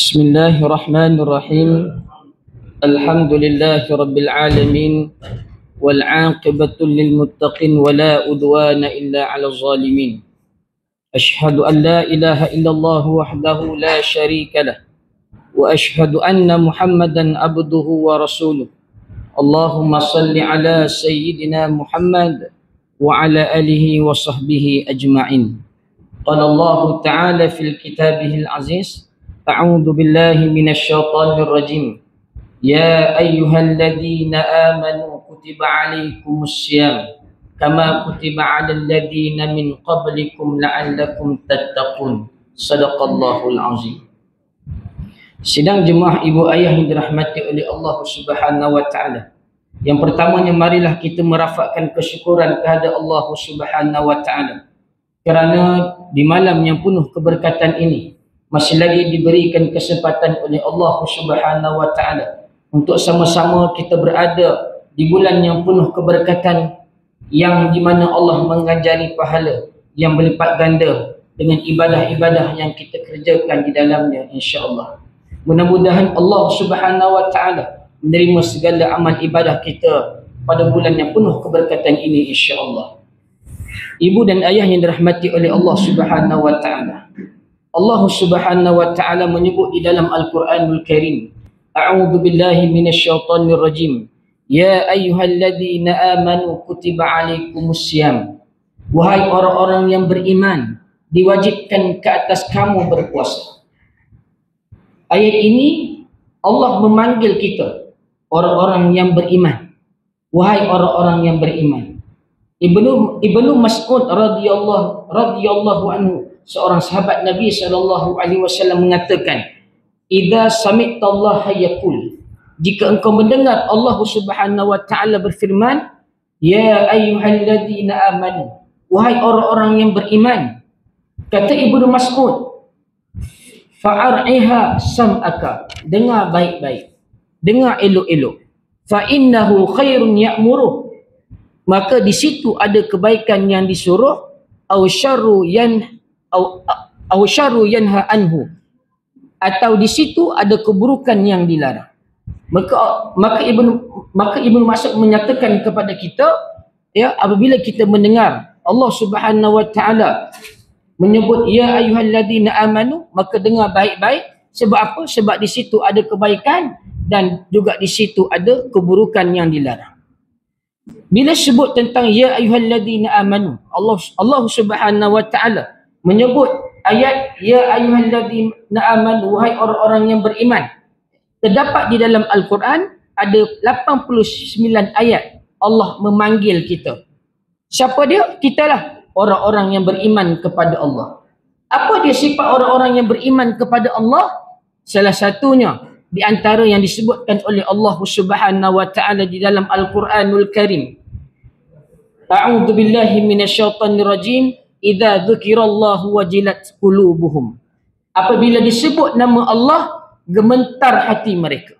بسم الله الرحمن الرحيم. الحمد لله رب العالمين والعاقبة للمتقين ولا عدوان إلا على الظالمين. أشهد أن لا إله إلا الله وحده لا شريك له وأشهد أن محمدا عبده ورسوله. اللهم صل على سيدنا محمد وعلى آله وصحبه أجمعين. قال الله تعالى في كتابه العزيز: أعوذ بالله من الشيطان الرجيم. يا أيها الذين آمنوا كتب عليكم الصيام كما كتب على الذين من قبلكم لعلكم تتقون. صدق الله العظيم. Sidang jemaah ibu ayah yang dirahmati oleh Allah Subhanahu wa taala. Yang pertamanya, marilah kita merafakkan kesyukuran kehadrat Allah Subhanahu wa taala kerana di malam yang penuh keberkatan ini masih lagi diberikan kesempatan oleh Allah Subhanahu wa taala untuk sama-sama kita berada di bulan yang penuh keberkatan, yang di mana Allah mengajari pahala yang berlipat ganda dengan ibadah-ibadah yang kita kerjakan di dalamnya, insya-Allah. Mudah-mudahan Allah Subhanahu wa taala menerima segala amal ibadah kita pada bulan yang penuh keberkatan ini, insya-Allah. Ibu dan ayah yang dirahmati oleh Allah Subhanahu wa taala, Allah Subhanahu wa taala menyebut di dalam Al-Quranul Karim, A'udzu billahi minasyaitonir rajim. Ya ayyuhalladzina amanu kutiba alaikumussyam. Wahai orang-orang yang beriman, diwajibkan ke atas kamu berpuasa. Ayat ini Allah memanggil kita orang-orang yang beriman. Wahai orang-orang yang beriman. Ibnu Mas'ud radhiyallahu anhu, seorang sahabat Nabi SAW, mengatakan, "Idza sami'tallaha yaqul," jika engkau mendengar Allah Subhanahu wa taala berfirman, "Ya ayyuhalladzina amanu," wahai orang-orang yang beriman. Kata Ibnu Mas'ud, "Fa'ar'iha sam'aka," dengar baik-baik, dengar elok-elok. "Fa innahu khairun ya'muruh," maka di situ ada kebaikan yang disuruh, "au syarru yanha anhu," atau di situ ada keburukan yang dilarang. Maka Ibnu Mas'ud menyatakan kepada kita, ya, apabila kita mendengar Allah Subhanahu wa taala menyebut ya ayyuhalladzina amanu, maka dengar baik-baik. Sebab apa? Sebab di situ ada kebaikan dan juga di situ ada keburukan yang dilarang. Bila sebut tentang ya ayyuhalladzina amanu, Allah Subhanahu wa taala menyebut ayat ya ayyuhalladzina amanu, wahai orang-orang yang beriman. Terdapat di dalam Al-Quran ada 89 ayat Allah memanggil kita. Siapa dia? Kitalah orang-orang yang beriman kepada Allah. Apa dia sifat orang-orang yang beriman kepada Allah? Salah satunya di antara yang disebutkan oleh Allah Subhanahu wa taala di dalam Al-Quranul Karim. A'udzu billahi minasyaitonir rajim. Idza dzukirallahu wajilat qulubuhum. Apabila disebut nama Allah, gemetar hati mereka.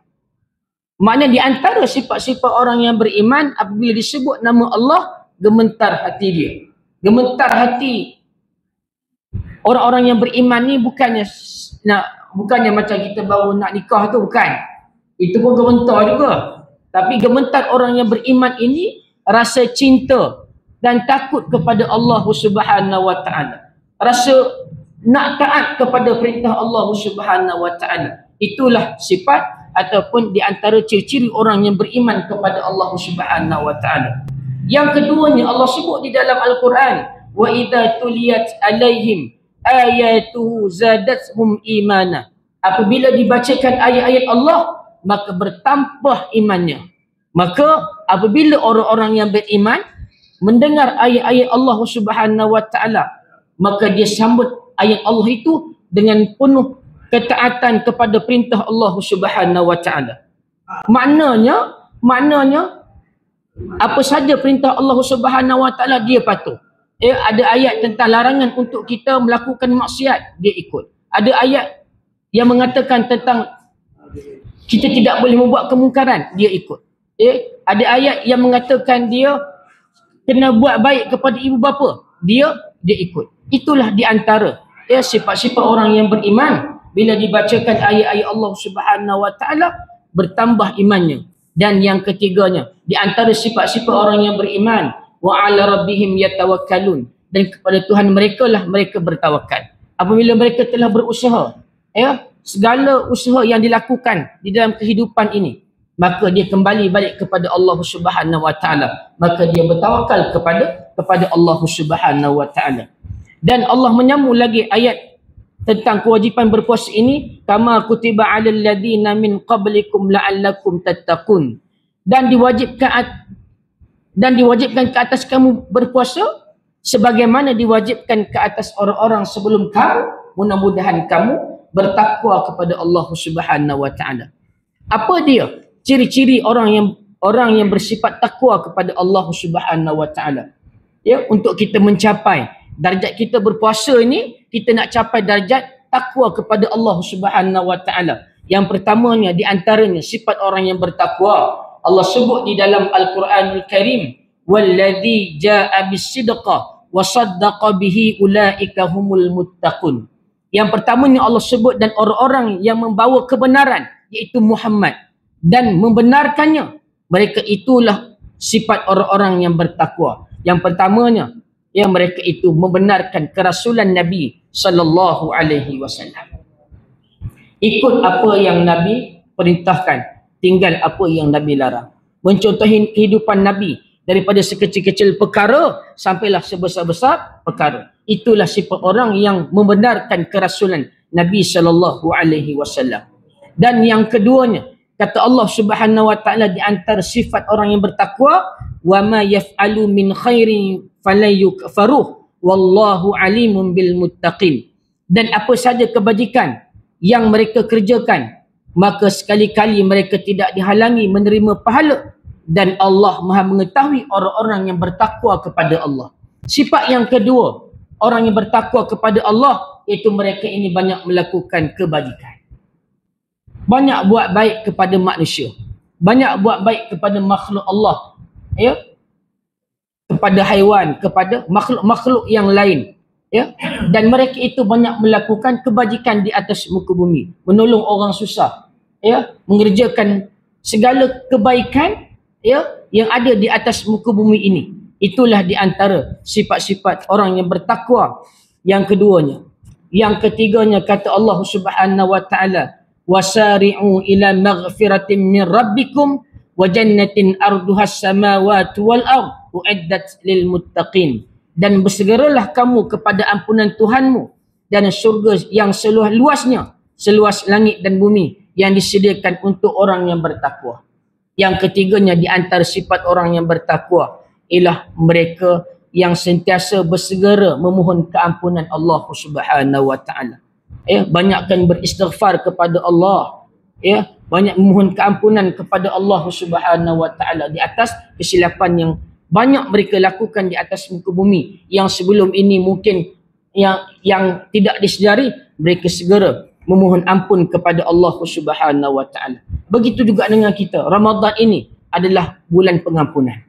Maknanya di antara sifat-sifat orang yang beriman, apabila disebut nama Allah, gemetar hati dia. Gemetar hati orang-orang yang beriman ni bukannya macam kita baru nak nikah tu, bukan. Itu pun gemetar juga. Tapi gemetar orang yang beriman ini rasa cinta dan takut kepada Allah Subhanahu wa taala. Rasa nak taat kepada perintah Allah Subhanahu wa taala. Itulah sifat ataupun di antara ciri-ciri orang yang beriman kepada Allah Subhanahu wa taala. Yang keduanya Allah sebut di dalam Al-Quran, wa idza tuliyat alaihim ayatuhu zadathum imana. Apabila dibacakan ayat-ayat Allah, maka bertambah imannya. Maka apabila orang-orang yang beriman mendengar ayat-ayat Allah Subhanahu wa taala, maka dia sambut ayat Allah itu dengan penuh ketaatan kepada perintah Allah Subhanahu wa taala. Maknanya apa saja perintah Allah Subhanahu wa taala dia patuh. Ada ayat tentang larangan untuk kita melakukan maksiat, dia ikut. Ada ayat yang mengatakan tentang kita tidak boleh membuat kemungkaran, dia ikut. Ada ayat yang mengatakan dia kena buat baik kepada ibu bapa, dia ikut. Itulah di antara sifat-sifat orang yang beriman bila dibacakan ayat-ayat Allah Subhanahu wa taala bertambah imannya. Dan yang ketiganya, di antara sifat-sifat orang yang beriman, wa 'ala rabbihim yatawakkalun, dan kepada Tuhan mereka lah mereka bertawakal. Apabila mereka telah berusaha, ya, segala usaha yang dilakukan di dalam kehidupan ini, maka dia kembali balik kepada Allah Subhanahu wa taala, maka dia bertawakal kepada Allah Subhanahu wa taala. Dan Allah menyambung lagi ayat tentang kewajipan berpuasa ini, kama kutiba 'alal ladzina min qablikum la'allakum tattaqun, dan diwajibkan ke atas kamu berpuasa sebagaimana diwajibkan ke atas orang-orang sebelum kamu, mudah-mudahan kamu bertakwa kepada Allah Subhanahu wa taala. Apa dia ciri-ciri orang yang bersifat takwa kepada Allah Subhanahu wa taala? Ya, untuk kita mencapai darjat kita berpuasa ini, kita nak capai darjat takwa kepada Allah Subhanahu wa taala. Yang pertamanya di antaranya sifat orang yang bertakwa. Allah sebut di dalam Al-Quranul Karim, "Wallazi jaa'a bis-sidqa wa saddaqa bihi ulaika humul muttaqun." Yang pertamanya Allah sebut, dan orang-orang yang membawa kebenaran iaitu Muhammad dan membenarkannya, mereka itulah sifat orang-orang yang bertakwa. Yang pertamanya, yang mereka itu membenarkan kerasulan Nabi sallallahu alaihi wasallam. Ikut apa yang Nabi perintahkan, tinggal apa yang Nabi larang. Mencontohi kehidupan Nabi daripada sekecil-kecil perkara sampailah sebesar-besar perkara. Itulah sifat orang yang membenarkan kerasulan Nabi sallallahu alaihi wasallam. Dan yang keduanya, kata Allah Subhanahu wa taala di antara sifat orang yang bertakwa, wa ma yaf'alu min khairin falayukfaruh wallahu alimun bil muttaqin. Dan apa saja kebajikan yang mereka kerjakan, maka sekali-kali mereka tidak dihalangi menerima pahala, dan Allah Maha mengetahui orang-orang yang bertakwa kepada Allah. Sifat yang kedua, orang yang bertakwa kepada Allah, iaitu mereka ini banyak melakukan kebajikan. Banyak buat baik kepada manusia, banyak buat baik kepada makhluk Allah, ya, kepada haiwan, kepada makhluk-makhluk yang lain, ya. Dan mereka itu banyak melakukan kebajikan di atas muka bumi, menolong orang susah, ya, mengerjakan segala kebaikan, ya, yang ada di atas muka bumi ini. Itulah di antara sifat-sifat orang yang bertakwa. Yang keduanya, yang ketiganya, kata Allah Subhanahu wa taala, wasari'u ila maghfiratin min rabbikum wa jannatin arduhas samawati wal ard uiddat lil muttaqin. Dan bersegeralah kamu kepada ampunan Tuhanmu dan syurga yang seluas-luasnya, seluas langit dan bumi, yang disediakan untuk orang yang bertakwa. Yang ketiganya di antara sifat orang yang bertakwa ialah mereka yang sentiasa bersegera memohon keampunan Allah Subhanahu wa taala. Banyakkan beristighfar kepada Allah, ya, banyak memohon keampunan kepada Allah Subhanahu wa taala di atas kesilapan yang banyak mereka lakukan di atas muka bumi, yang sebelum ini mungkin yang tidak disedari. Mereka segera memohon ampun kepada Allah Subhanahu wa taala. Begitu juga dengan kita. Ramadan ini adalah bulan pengampunan.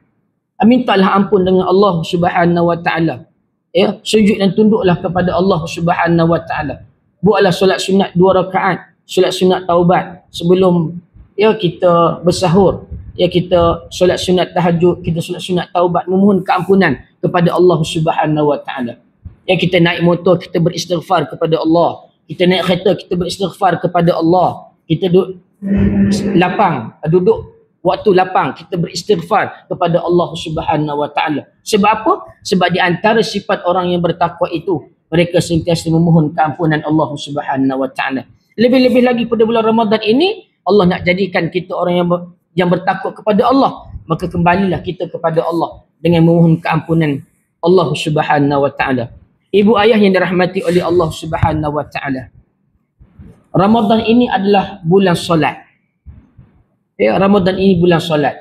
Mintalah ampun dengan Allah Subhanahu wa taala. Ya, sujud dan tunduklah kepada Allah Subhanahu wa taala. Buatlah solat sunat 2 rakaat, solat sunat taubat sebelum, ya, kita bersahur. Ya, kita solat sunat tahajud, kita solat sunat taubat, memohon keampunan kepada Allah Subhanahu wa taala. Ya, kita naik motor, kita beristighfar kepada Allah. Kita naik kereta, kita beristighfar kepada Allah. Kita duduk waktu lapang, kita beristighfar kepada Allah Subhanahu wa taala. Sebab apa? Sebab di antara sifat orang yang bertakwa itu, mereka sentiasa memohon keampunan Allah Subhanahu wa taala. Lebih-lebih lagi pada bulan Ramadan ini, Allah nak jadikan kita orang yang bertakwa kepada Allah. Maka kembalilah kita kepada Allah dengan memohon keampunan Allah Subhanahu wa taala. Ibu ayah yang dirahmati oleh Allah Subhanahu wa taala, Ramadan ini adalah bulan solat. Ya, Ramadan ini bulan solat.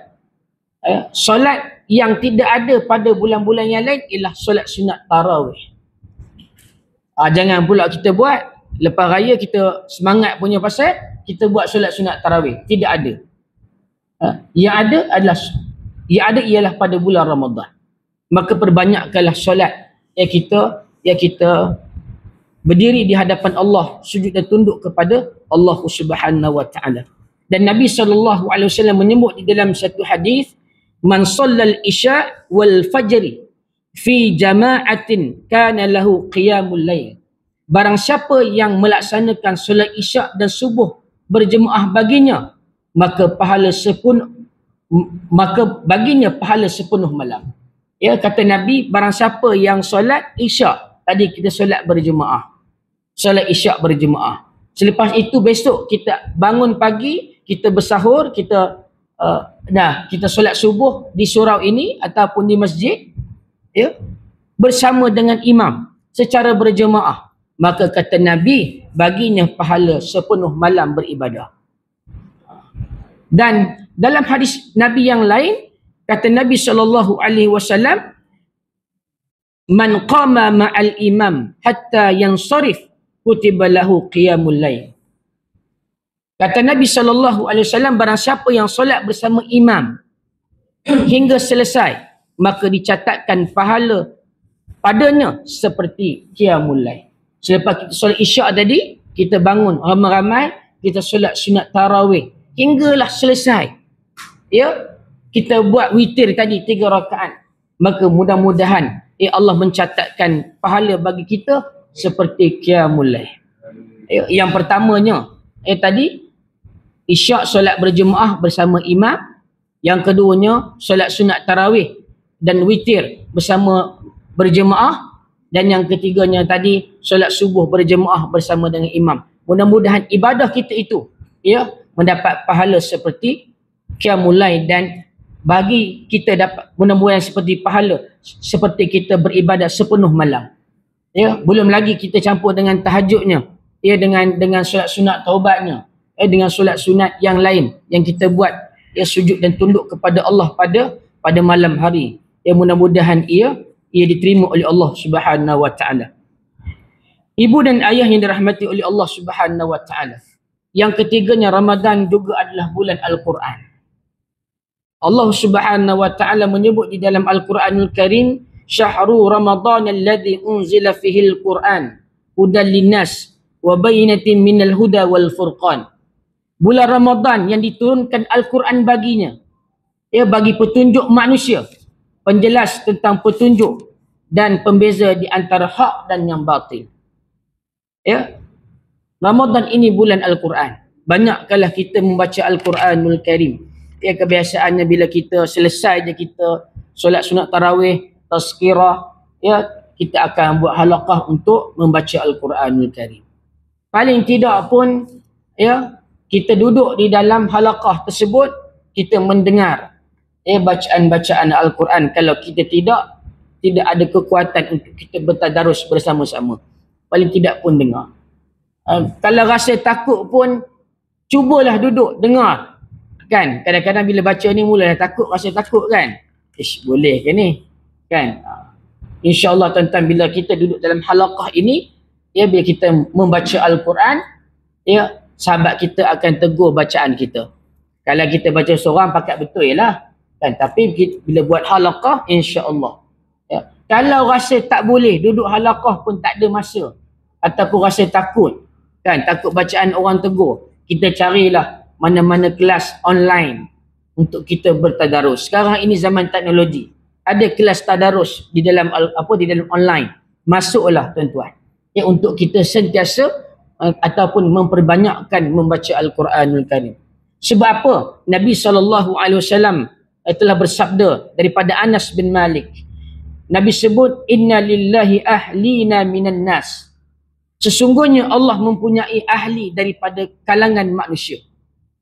Ya, solat yang tidak ada pada bulan-bulan yang lain ialah solat sunat tarawih. Jangan pula kita buat lepas raya kita semangat punya pasal kita buat solat sunat tarawih. Tidak ada. Yang ada ialah pada bulan Ramadan. Maka perbanyakkanlah solat yang kita berdiri di hadapan Allah, sujud dan tunduk kepada Allah Subhanahu wa taala. Dan Nabi SAW menyebut di dalam satu hadis, man shallal isya wal fajri fi jama'atin kana lahu qiyamul lail. Barang siapa yang melaksanakan solat isyak dan subuh berjemaah baginya, maka baginya pahala sepenuh malam. Ya, kata Nabi, barang siapa yang solat isyak, tadi kita solat berjemaah, solat isyak berjemaah, selepas itu besok kita bangun pagi, kita bersahur, kita kita solat subuh di surau ini ataupun di masjid, ya, bersama dengan imam secara berjemaah, maka kata Nabi, baginya pahala sepenuh malam beribadah. Dan dalam hadis Nabi yang lain, kata Nabi SAW, man qama ma'al imam hatta yansarif kutiba lahu qiyamul lail. Kata Nabi SAW, barang siapa yang solat bersama imam hingga selesai, maka dicatatkan pahala padanya seperti qiyamul lail. Selepas kita solat isyak tadi, kita bangun ramai-ramai, kita solat sunat tarawih hinggalah selesai. Ya, kita buat witir tadi 3 rakaat. Maka mudah-mudahan Allah mencatatkan pahala bagi kita seperti qiyamul lail. Yang pertamanya tadi isyak solat berjemaah bersama imam, yang keduanya solat sunat tarawih dan witir bersama berjemaah, dan yang ketiganya tadi solat subuh berjemaah bersama dengan imam. Mudah-mudahan ibadah kita itu mendapat pahala seperti qiyamul lail, dan bagi kita dapat mudah-mudahan seperti pahala seperti kita beribadah sepenuh malam. Ya, belum lagi kita campur dengan tahajudnya, dengan solat sunat taubatnya, dengan solat sunat yang lain yang kita buat, sujud dan tunduk kepada Allah pada malam hari. Mudah-mudahan ia diterima oleh Allah Subhanahu wa taala. Ibu dan ayah yang dirahmati oleh Allah Subhanahu wa taala, yang ketiganya, Ramadan juga adalah bulan Al-Quran. Allah Subhanahu wa taala menyebut di dalam Al-Quranul Karim, syahru Ramadan alladhi unzila fihi al-Quran hudan linnas wa bayyinatin minal huda wal furqan. Bulan Ramadan yang diturunkan Al-Quran baginya, bagi petunjuk manusia, penjelas tentang petunjuk dan pembeza di antara hak dan yang batil. Ramadan ini bulan Al-Quran. Banyakkanlah kita membaca Al-Quranul Karim. Kebiasaannya bila kita selesai je kita solat sunat tarawih, tazkirah, kita akan buat halaqah untuk membaca Al-Quranul Karim. Paling tidak pun, kita duduk di dalam halaqah tersebut, kita mendengar bacaan-bacaan Al-Quran. Kalau kita tidak ada kekuatan untuk kita bertadarus bersama-sama, paling tidak pun dengar. Kalau rasa takut pun, cubalah duduk, dengar. Kan? Kadang-kadang bila baca ni mulalah takut, rasa takut kan? Boleh ke ni? Kan? InsyaAllah tuan-tuan, bila kita duduk dalam halaqah ini, bila kita membaca Al-Quran, sahabat kita akan tegur bacaan kita. Kalau kita baca seorang, pakat betul lah. Kan? Tapi bila buat halaqah, insyaAllah. Kalau rasa tak boleh, duduk halaqah pun tak ada masa, ataupun rasa takut, kan, takut bacaan orang tegur, kita carilah mana-mana kelas online untuk kita bertadarus. Sekarang ini zaman teknologi, ada kelas tadarus di dalam online. Masuklah tuan-tuan, untuk kita sentiasa ataupun memperbanyakkan membaca Al-Quranul Karim. Sebab apa? Nabi SAW telah bersabda daripada Anas bin Malik. Nabi sebut, inna lillahi ahlina minan nas. Sesungguhnya Allah mempunyai ahli daripada kalangan manusia.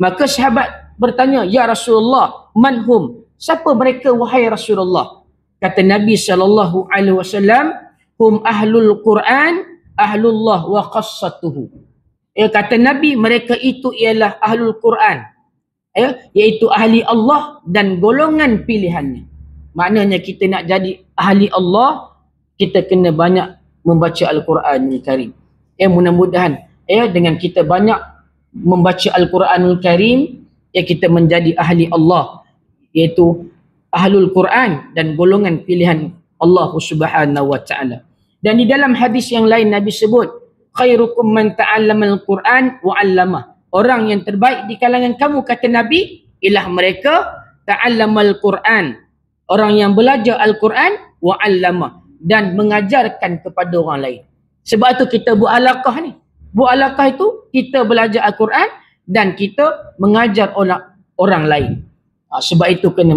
Maka sahabat bertanya, ya Rasulullah, manhum? Siapa mereka wahai Rasulullah? Kata Nabi SAW, hum ahlul Quran, ahlullah wa qassatuhu. Kata Nabi, mereka itu ialah ahlul Quran, iaitu ahli Allah dan golongan pilihannya. Maknanya kita nak jadi ahli Allah, kita kena banyak membaca Al-Quranul Karim. Mudah-mudahan dengan kita banyak membaca Al-Quranul Karim, kita menjadi ahli Allah, iaitu ahlul Quran dan golongan pilihan Allah Subhanahu wa taala. Dan di dalam hadis yang lain Nabi sebut, khairukum man ta'allamal Quran wa 'allamah. Orang yang terbaik di kalangan kamu, kata Nabi, ialah mereka ta'allamal Quran, orang yang belajar Al-Quran, wa 'allamah, dan mengajarkan kepada orang lain. Sebab itu kita buat alaqah ni. Buat alaqah itu kita belajar Al-Quran dan kita mengajar orang lain. Sebab itu kena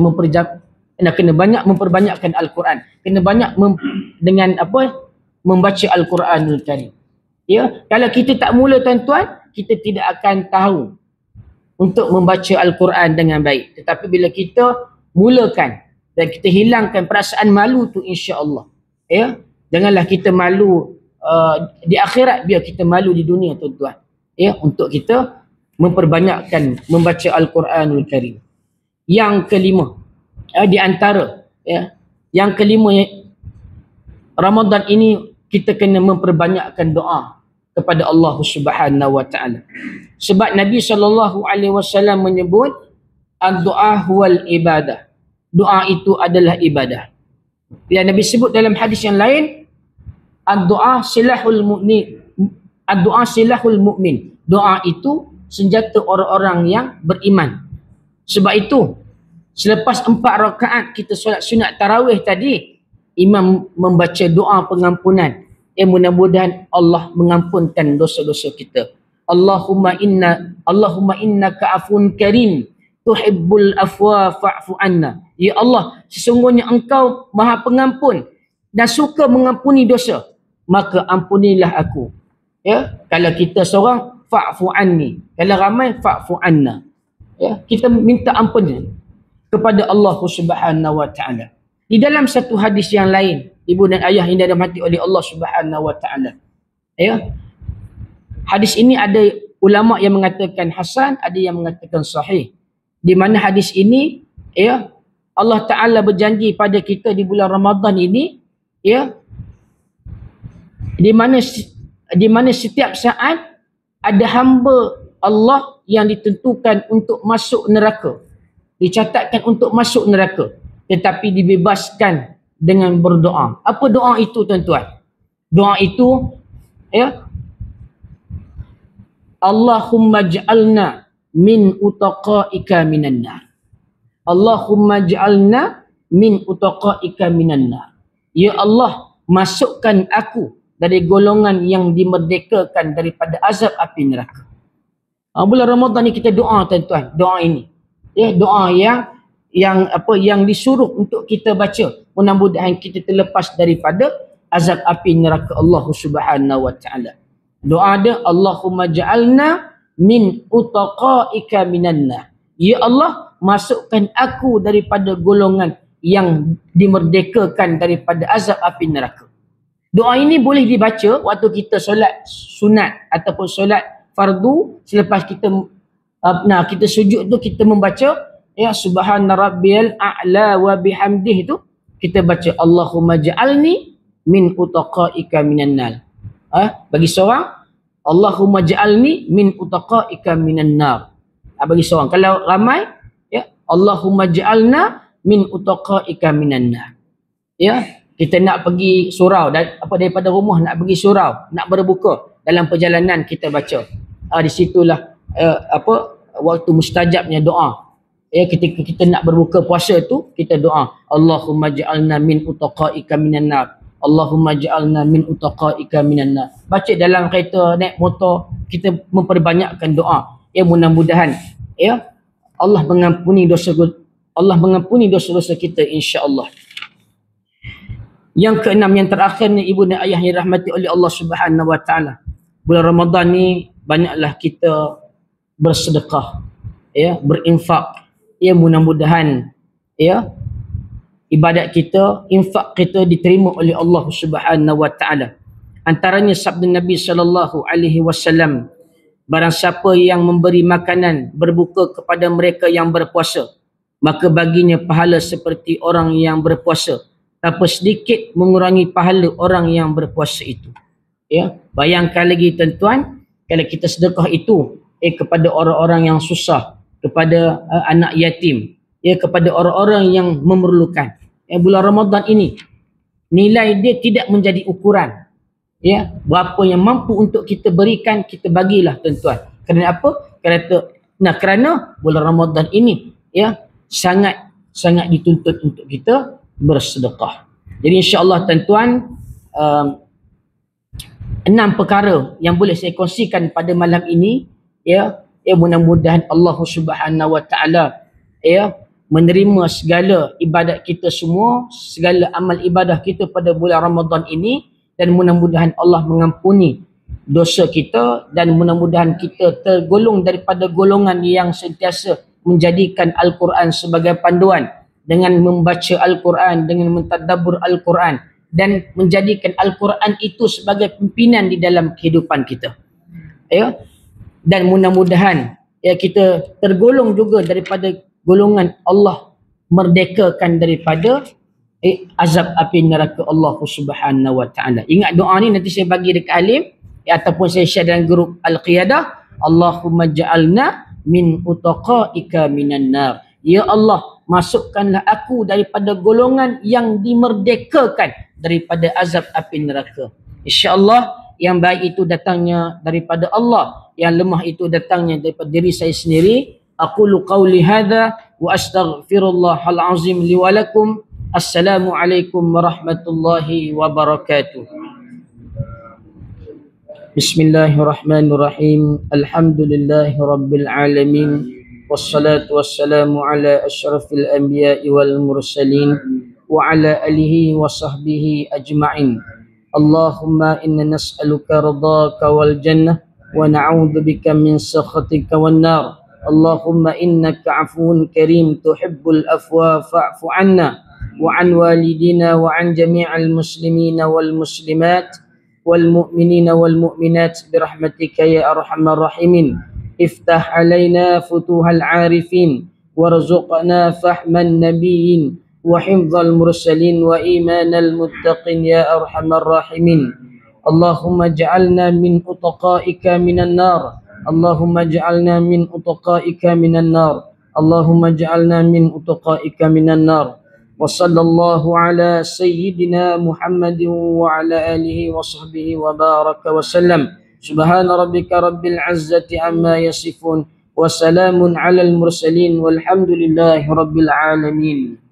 banyak memperbanyakkan Al-Quran. Kena banyak membaca Al-Quranul Karim. Ya, kalau kita tak mula, tuan-tuan, kita tidak akan tahu untuk membaca Al-Quran dengan baik. Tetapi bila kita mulakan dan kita hilangkan perasaan malu tu, insya-Allah, ya, janganlah kita malu di akhirat, biar kita malu di dunia, tuan-tuan. Ya, untuk kita memperbanyakkan membaca Al-Quranul Karim. Yang kelima, di antara, ya, yang kelima, Ramadan ini kita kena memperbanyakkan doa kepada Allah Subhanahu wa taala. Sebab Nabi SAW menyebut ad-du'a huwal ibadah. Doa itu adalah ibadah. Yang Nabi sebut dalam hadis yang lain, ad-du'a silahul mu'min. Ad-du'a silahul mu'min. Doa itu senjata orang-orang yang beriman. Sebab itu, selepas 4 rakaat kita solat sunat tarawih tadi, imam membaca doa pengampunan. Mudah-mudahan Allah mengampunkan dosa-dosa kita. Allahumma innaka afun karim tuhibbul afwa fa'fu anna. Ya Allah, sesungguhnya engkau maha pengampun dan suka mengampuni dosa, maka ampunilah aku. Ya, kalau kita seorang, fa'fu anni. Kalau ramai, fa'fu anna. Ya, kita minta ampun kepada Allah Subhanahu wa taala. Di dalam satu hadis yang lain, ibu dan ayah yang dirahmati oleh Allah Subhanahu wa taala, ya, hadis ini ada ulama yang mengatakan hasan, ada yang mengatakan sahih. Di mana hadis ini, ya, Allah Taala berjanji pada kita di bulan Ramadan ini, ya, di mana setiap saat ada hamba Allah yang ditentukan untuk masuk neraka, dicatatkan untuk masuk neraka, tetapi dibebaskan dengan berdoa. Apa doa itu, tuan-tuan? Doa itu, ya, Allahumma ja'alna min utaqaika minan nar. Allahumma ja'alna min utaqaika minan nar. Ya Allah, masukkan aku dari golongan yang dimerdekakan daripada azab api neraka. Bulan Ramadan ni kita doa, tuan-tuan, doa ini. Ya, doa yang disuruh untuk kita baca. Mudah-mudahan kita terlepas daripada azab api neraka Allah Subhanahu wa taala. Doa dia, Allahumma ja'alna min utaqaika minan nar. Ya Allah, masukkan aku daripada golongan yang dimerdekakan daripada azab api neraka. Doa ini boleh dibaca waktu kita solat sunat ataupun solat fardu. Selepas kita kita sujud tu, kita membaca, ya, subhana rabbiyal a'la wa bihamdih, tu kita baca Allahumma ja'alni min utaqaika minan nar. Bagi seorang, Allahumma ja'alni min utaqaika minan nar. Bagi seorang. Kalau ramai, ya, Allahumma ja'alna min utaqaika minan nar. Ya, kita nak pergi surau daripada rumah, nak pergi surau, nak berbuka, dalam perjalanan kita baca. Di situlah waktu mustajabnya doa. Ya, ketika kita nak berbuka puasa tu, kita doa Allahumma ja'alna min utaqaika minan nar. Allahumma ja'alna min utaqaika minan nar. Baca dalam kereta, naik motor, kita memperbanyakkan doa. Ya, mudah-mudahan, ya, Allah mengampuni dosa-dosa kita, insya-Allah. Yang keenam, yang terakhir ni, ibu dan ayah yang dirahmati oleh Allah Subhanahu wa taala. Bulan Ramadan ni banyaklah kita bersedekah, ya, berinfak. Ya, mudah-mudahan, ya, ibadat kita, infak kita diterima oleh Allah Subhanahu wa taala. Antaranya sabda Nabi sallallahu alaihi wasallam, barang siapa yang memberi makanan berbuka kepada mereka yang berpuasa, maka baginya pahala seperti orang yang berpuasa, tanpa sedikit mengurangi pahala orang yang berpuasa itu. Ya, bayangkan lagi, tuan-tuan, kalau kita sedekah itu kepada orang-orang yang susah, kepada anak yatim, ya, kepada orang-orang yang memerlukan. Bulan Ramadan ini nilai dia tidak menjadi ukuran. Ya, berapa yang mampu untuk kita berikan, kita bagilah tuan-tuan. Kerana apa? Kerana bulan Ramadan ini ya sangat dituntut untuk kita bersedekah. Jadi insya-Allah tuan-tuan, 6 perkara yang boleh saya kongsikan pada malam ini ya, mudah-mudahan Allah Subhanahu wa taala ya menerima segala ibadat kita semua, segala amal ibadah kita pada bulan Ramadan ini, dan mudah-mudahan Allah mengampuni dosa kita, dan mudah-mudahan kita tergolong daripada golongan yang sentiasa menjadikan Al-Quran sebagai panduan, dengan membaca Al-Quran, dengan mentadabbur Al-Quran, dan menjadikan Al-Quran itu sebagai pimpinan di dalam kehidupan kita. Ya. Dan mudah-mudahan ya kita tergolong juga daripada golongan Allah merdekakan daripada azab api neraka Allah Subhanahu wa taala. Ingat doa ni nanti saya bagi dekat Alim ataupun saya share dalam grup Al-Qiyadah. Allahumma ja'alna min utaqaika minan nar. Ya Allah, masukkanlah aku daripada golongan yang dimerdekakan daripada azab api neraka. Insya-Allah yang baik itu datangnya daripada Allah, yang lemah itu datangnya daripada diri saya sendiri. Aqulu qawli hadza wa astaghfirullahal azim li wa lakum. Assalamualaikum warahmatullahi wabarakatuh. Bismillahirrahmanirrahim. Alhamdulillahi rabbil alamin. Wassalatu wassalamu ala asyrafil anbiya'i wal mursalin wa ala alihi wa sahbihi ajma'in. Allahumma inna nas'aluka ridhaka wal jannah wa na'udzubika min sakhatika wan nar. Allahumma innaka 'afuwun karim tuhibbul afwa fa'fu 'anna وعن والدينا وعن جميع المسلمين والمسلمات والمؤمنين والمؤمنات برحمتك يا أرحم الراحمين. افتح علينا فتوح العارفين وارزقنا فهم النبيين وحفظ المرسلين وإيمان المتقين يا أرحم الراحمين. اللهم اجعلنا من أتقائك من النار. اللهم اجعلنا من أتقائك من النار. اللهم اجعلنا من أتقائك من النار. وصلى الله على سيدنا محمد وعلى آله وصحبه وبارك وسلم. سبحان ربك رب العزة عما يصفون وسلام على المرسلين والحمد لله رب العالمين.